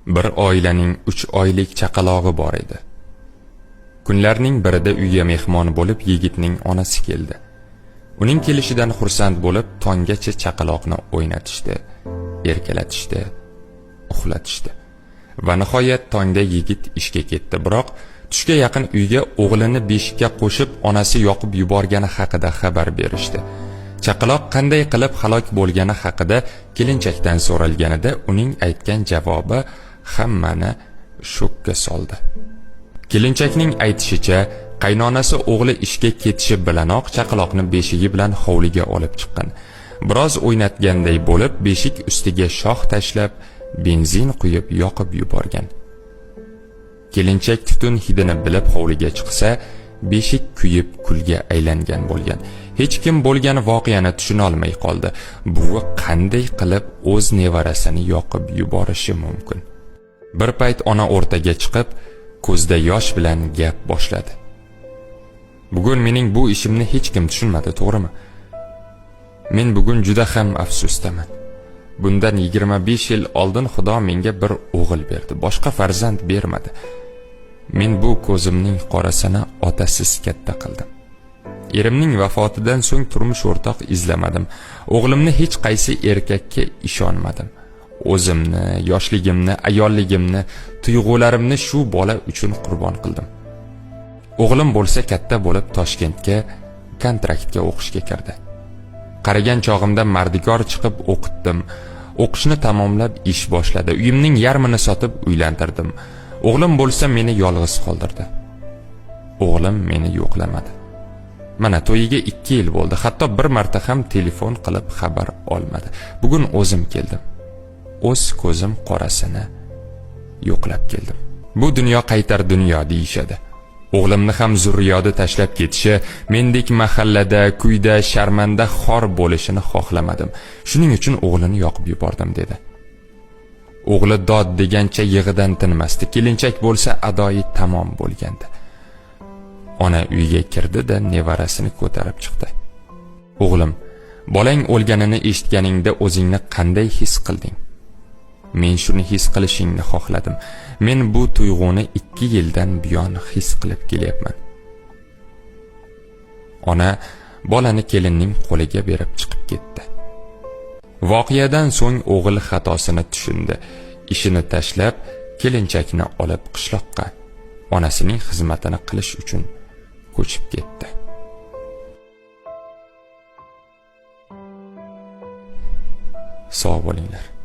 Bir oilaning 3 oylik chaqalog'i bor edi. Kunlarning birida uyga mehmon bo'lib yigitning onasi keldi. Uning kelishidan xursand bo'lib tonggacha chaqaloqni o'ynatishdi, erkalatishdi, uxlatishdi. Va nihoyat tongda yigit ishga ketdi, biroq tushga yaqin uyga o'g'lini beshikka qo'shib onasi yoqib yuborgani haqida xabar berishdi. Chaqaloq qanday qilib halok bo'lgani haqida kelinchakdan so'ralganida uning aytgan javobi hammani shokka soldi. Kelinchakning aytishicha, qaynonasi o'g'li ishga ketishi bilanoq chaqaloqni beshigi bilan hovliga olib chiqqan. Biroz o'ynatganday bo'lib, beshik ustiga shox tashlab, benzin quyib yoqib yuborgan. Kelinchak tutun hidini bilib hovliga chiqsa, beshik kuyib kulga aylangan bo'lgan. Hech kim bo'lgan voqeani tushuna olmay qoldi. Buvi qanday qilib o'z nevarasini yoqib yuborishi mumkin? Bir payt ona o'rtaga chiqib, ko'zda yosh bilan gap boshladi. Bugun mening bu ishimni hech kim tushunmadi, to'g'rimi? Men bugun juda ham afsusdaman. Bundan 25 yil oldin Xudo menga bir o'g'il berdi, boshqa farzand bermadi. Men bu ko'zimning qorasini otasiz katta qildim. Erimning vafotidan so'ng turmush o'rtoq izlamadim. O'g'limni hech qaysi erkakka ishonmadim. O'zimni, yoshligimni, ayolligimni, tuyg'ularimni shu bola uchun qurbon qildim. O'g'lim bo'lsa katta bo'lib Toshkentga kontraktga o'qishga kirdi. Qaragan chog'imda mardikor chiqib o'qitdim. O'qishni tamomlab ish boshladi. Uyimning yarmini sotib uylantirdim. O'g'lim bo'lsa meni yolg'iz qoldirdi. O'g'lim meni yo'qlamadi. Mana to'yiga 2 yil bo'ldi. Hatto bir marta ham telefon qilib xabar olmadi. Bugun o'zim keldim. O'z ko'zim qorasini yo'qlab keldim. Bu dunyo qaytar dunyo deyishadi. O'g'limni ham zurriyoda tashlab ketishi, mendek mahallada, kuyda, sharmanda xor bo'lishini xohlamadim. Shuning uchun o'g'lini yoqib yubordim dedi. O'g'li dod degancha yig'idan tinmasdi. Kelinchak bo'lsa adoyi tamom bo'lgandi. Ona uyga kirdi-da nevarasini ko'tarib chiqdi. O'g'lim, bolang o'lganini eshitganingda o'zingni qanday his qilding? Men shuni his qilishingni xohladim. Men bu tuyg'uni 2 yildan buyon his qilib kelyapman. Ona bolani kelinning qo'liga berib chiqib ketdi. Voqeadan so'ng o'g'il xatosini tushundi. Ishini tashlab, kelinchakni olib qishloqqa, onasining xizmatini qilish uchun ko'chib ketdi. Sog' bo'linglar.